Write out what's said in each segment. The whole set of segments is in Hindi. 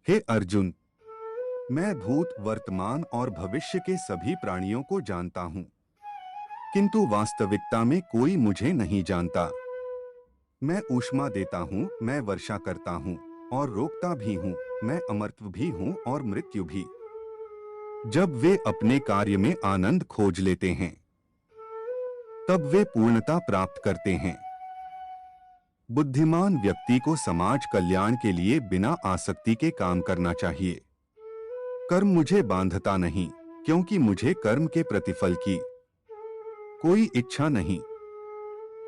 हे अर्जुन, मैं भूत, वर्तमान और भविष्य के सभी प्राणियों को जानता हूँ, किंतु वास्तविकता में कोई मुझे नहीं जानता। मैं ऊष्मा देता हूँ, मैं वर्षा करता हूँ और रोकता भी हूँ, मैं अमरत्व भी हूँ और मृत्यु भी। जब वे अपने कार्य में आनंद खोज लेते हैं, तब वे पूर्णता प्राप्त करते हैं। बुद्धिमान व्यक्ति को समाज कल्याण के लिए बिना आसक्ति के काम करना चाहिए। कर्म मुझे बांधता नहीं, क्योंकि मुझे कर्म के प्रतिफल की कोई इच्छा नहीं।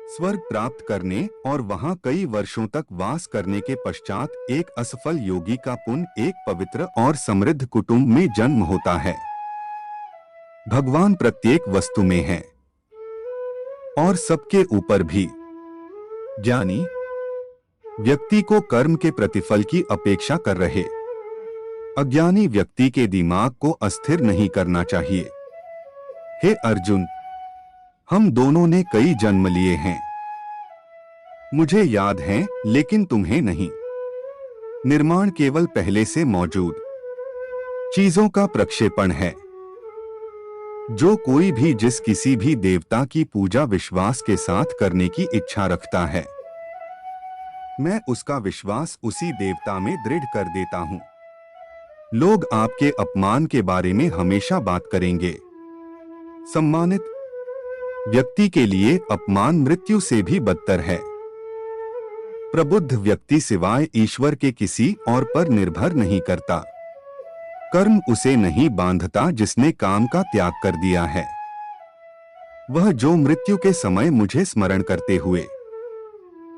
स्वर्ग प्राप्त करने और वहां कई वर्षों तक वास करने के पश्चात एक असफल योगी का पुण्य एक पवित्र और समृद्ध कुटुंब में जन्म होता है। भगवान प्रत्येक वस्तु में है और सबके ऊपर भी। ज्ञानी व्यक्ति को कर्म के प्रतिफल की अपेक्षा कर रहे अज्ञानी व्यक्ति के दिमाग को अस्थिर नहीं करना चाहिए। हे अर्जुन, हम दोनों ने कई जन्म लिए हैं। मुझे याद है, लेकिन तुम्हें नहीं। निर्माण केवल पहले से मौजूद चीजों का प्रक्षेपण है। जो कोई भी जिस किसी भी देवता की पूजा विश्वास के साथ करने की इच्छा रखता है, मैं उसका विश्वास उसी देवता में दृढ़ कर देता हूं। लोग आपके अपमान के बारे में हमेशा बात करेंगे। सम्मानित व्यक्ति के लिए अपमान मृत्यु से भी बदतर है। प्रबुद्ध व्यक्ति सिवाय ईश्वर के किसी और पर निर्भर नहीं करता। कर्म उसे नहीं बांधता जिसने काम का त्याग कर दिया है। वह जो मृत्यु के समय मुझे स्मरण करते हुए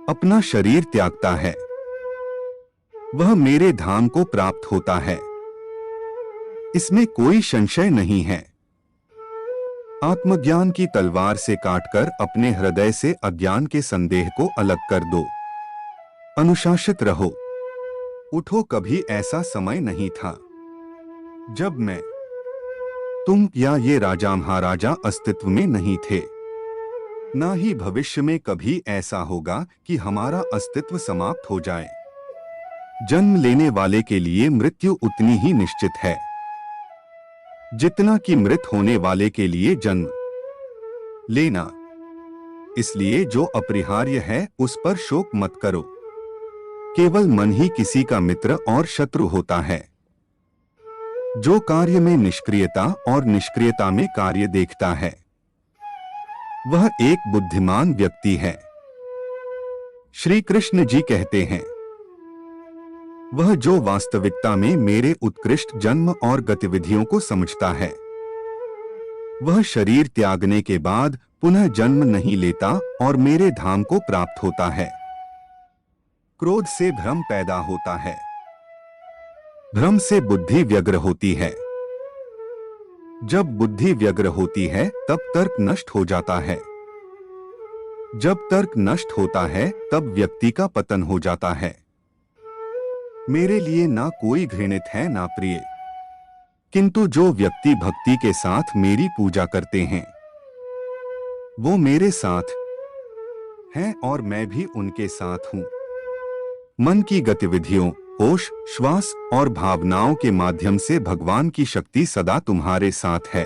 अपना शरीर त्यागता है, वह मेरे धाम को प्राप्त होता है। इसमें कोई संशय नहीं है। आत्मज्ञान की तलवार से काटकर अपने हृदय से अज्ञान के संदेह को अलग कर दो। अनुशासित रहो। उठो, कभी ऐसा समय नहीं था जब मैं, तुम या ये राजा महाराजा अस्तित्व में नहीं थे। ना ही भविष्य में कभी ऐसा होगा कि हमारा अस्तित्व समाप्त हो जाए। जन्म लेने वाले के लिए मृत्यु उतनी ही निश्चित है जितना कि मृत होने वाले के लिए जन्म लेना। इसलिए जो अपरिहार्य है उस पर शोक मत करो। केवल मन ही किसी का मित्र और शत्रु होता है। जो कार्य में निष्क्रियता और निष्क्रियता में कार्य देखता है, वह एक बुद्धिमान व्यक्ति है। श्री कृष्ण जी कहते हैं, वह जो वास्तविकता में मेरे उत्कृष्ट जन्म और गतिविधियों को समझता है, वह शरीर त्यागने के बाद पुनः जन्म नहीं लेता और मेरे धाम को प्राप्त होता है। क्रोध से भ्रम पैदा होता है। भ्रम से बुद्धि व्यग्र होती है। जब बुद्धि व्यग्र होती है तब तर्क नष्ट हो जाता है। जब तर्क नष्ट होता है तब व्यक्ति का पतन हो जाता है। मेरे लिए ना कोई घृणित है ना प्रिय, किंतु जो व्यक्ति भक्ति के साथ मेरी पूजा करते हैं, वो मेरे साथ हैं और मैं भी उनके साथ हूं। मन की गतिविधियों, होश, श्वास और भावनाओं के माध्यम से भगवान की शक्ति सदा तुम्हारे साथ है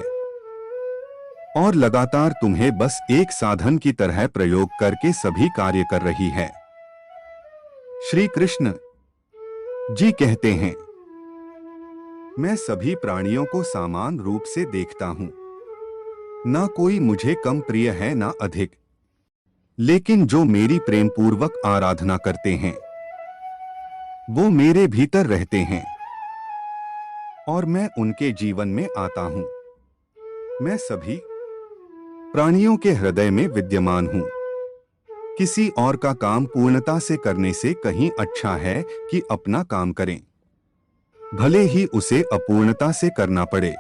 और लगातार तुम्हें बस एक साधन की तरह प्रयोग करके सभी कार्य कर रही है। श्री कृष्ण जी कहते हैं, मैं सभी प्राणियों को समान रूप से देखता हूं। ना कोई मुझे कम प्रिय है ना अधिक, लेकिन जो मेरी प्रेम पूर्वक आराधना करते हैं, वो मेरे भीतर रहते हैं और मैं उनके जीवन में आता हूं। मैं सभी प्राणियों के हृदय में विद्यमान हूं। किसी और का काम पूर्णता से करने से कहीं अच्छा है कि अपना काम करें, भले ही उसे अपूर्णता से करना पड़े।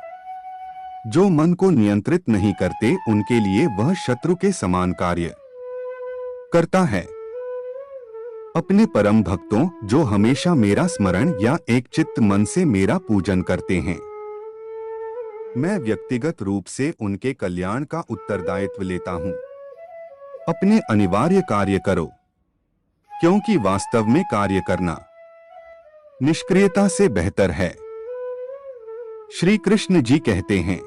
जो मन को नियंत्रित नहीं करते, उनके लिए वह शत्रु के समान कार्य करता है। अपने परम भक्तों जो हमेशा मेरा स्मरण या एक चित्त मन से मेरा पूजन करते हैं, मैं व्यक्तिगत रूप से उनके कल्याण का उत्तरदायित्व लेता हूं। अपने अनिवार्य कार्य करो, क्योंकि वास्तव में कार्य करना निष्क्रियता से बेहतर है। श्री कृष्ण जी कहते हैं,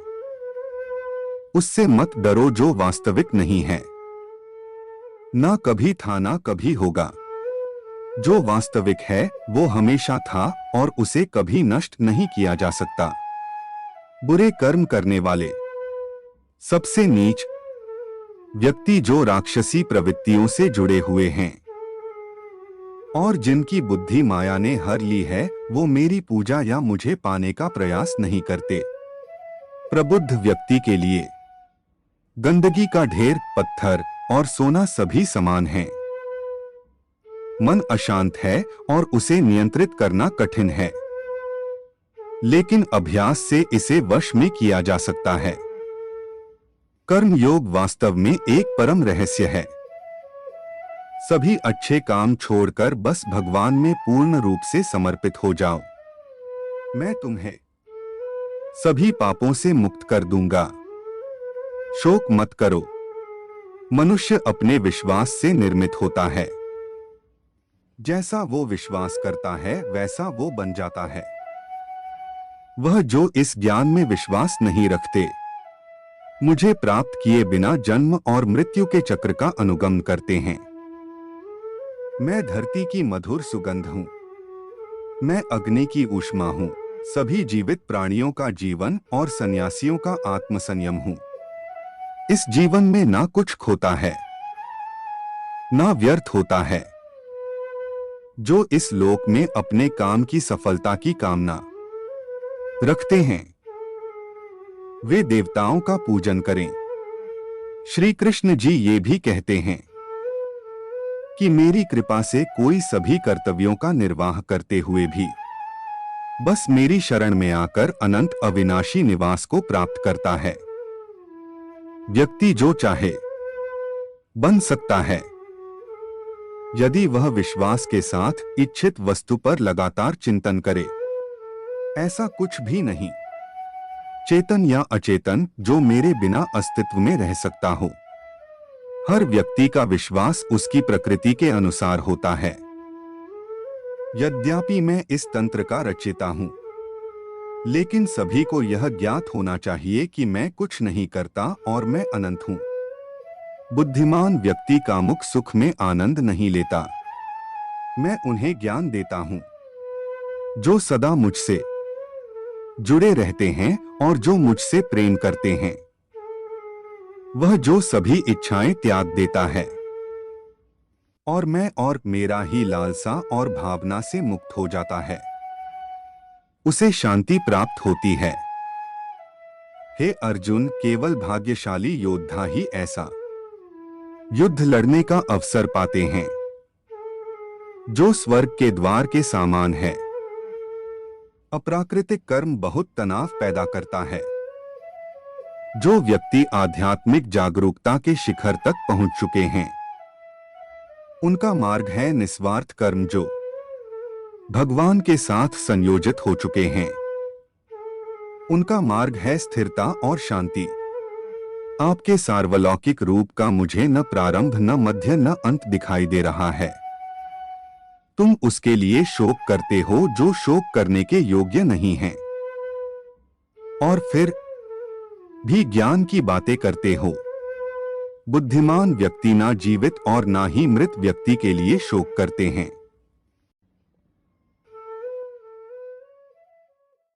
उससे मत डरो जो वास्तविक नहीं है। ना कभी था ना कभी होगा। जो वास्तविक है वो हमेशा था और उसे कभी नष्ट नहीं किया जा सकता। बुरे कर्म करने वाले, सबसे नीच व्यक्ति जो राक्षसी प्रवृत्तियों से जुड़े हुए हैं और जिनकी बुद्धि माया ने हर ली है, वो मेरी पूजा या मुझे पाने का प्रयास नहीं करते। प्रबुद्ध व्यक्ति के लिए गंदगी का ढेर, पत्थर और सोना सभी समान हैं। मन अशांत है और उसे नियंत्रित करना कठिन है, लेकिन अभ्यास से इसे वश में किया जा सकता है। कर्म योग वास्तव में एक परम रहस्य है। सभी अच्छे काम छोड़कर बस भगवान में पूर्ण रूप से समर्पित हो जाओ। मैं तुम्हें सभी पापों से मुक्त कर दूंगा। शोक मत करो। मनुष्य अपने विश्वास से निर्मित होता है। जैसा वो विश्वास करता है वैसा वो बन जाता है। वह जो इस ज्ञान में विश्वास नहीं रखते, मुझे प्राप्त किए बिना जन्म और मृत्यु के चक्र का अनुगमन करते हैं। मैं धरती की मधुर सुगंध हूं। मैं अग्नि की ऊष्मा हूं। सभी जीवित प्राणियों का जीवन और सन्यासियों का आत्मसंयम हूं। इस जीवन में ना कुछ खोता है, ना व्यर्थ होता है। जो इस लोक में अपने काम की सफलता की कामना रखते हैं, वे देवताओं का पूजन करें। श्री कृष्ण जी ये भी कहते हैं कि मेरी कृपा से कोई सभी कर्तव्यों का निर्वाह करते हुए भी बस मेरी शरण में आकर अनंत अविनाशी निवास को प्राप्त करता है। व्यक्ति जो चाहे बन सकता है, यदि वह विश्वास के साथ इच्छित वस्तु पर लगातार चिंतन करे। ऐसा कुछ भी नहीं, चेतन या अचेतन, जो मेरे बिना अस्तित्व में रह सकता हो। हर व्यक्ति का विश्वास उसकी प्रकृति के अनुसार होता है। यद्यपि मैं इस तंत्र का रचयिता हूं, लेकिन सभी को यह ज्ञात होना चाहिए कि मैं कुछ नहीं करता और मैं अनंत हूं। बुद्धिमान व्यक्ति कामुक सुख में आनंद नहीं लेता। मैं उन्हें ज्ञान देता हूं जो सदा मुझसे जुड़े रहते हैं और जो मुझसे प्रेम करते हैं। वह जो सभी इच्छाएं त्याग देता है और मैं और मेरा ही लालसा और भावना से मुक्त हो जाता है, उसे शांति प्राप्त होती है। हे अर्जुन, केवल भाग्यशाली योद्धा ही ऐसा युद्ध लड़ने का अवसर पाते हैं जो स्वर्ग के द्वार के समान है। अप्राकृतिक कर्म बहुत तनाव पैदा करता है। जो व्यक्ति आध्यात्मिक जागरूकता के शिखर तक पहुंच चुके हैं, उनका मार्ग है निस्वार्थ कर्म, जो भगवान के साथ संयोजित हो चुके हैं। उनका मार्ग है स्थिरता और शांति। आपके सार्वलौकिक रूप का मुझे न प्रारंभ, न मध्य, न अंत दिखाई दे रहा है। तुम उसके लिए शोक करते हो जो शोक करने के योग्य नहीं है, और फिर भी ज्ञान की बातें करते हो। बुद्धिमान व्यक्ति ना जीवित और ना ही मृत व्यक्ति के लिए शोक करते हैं।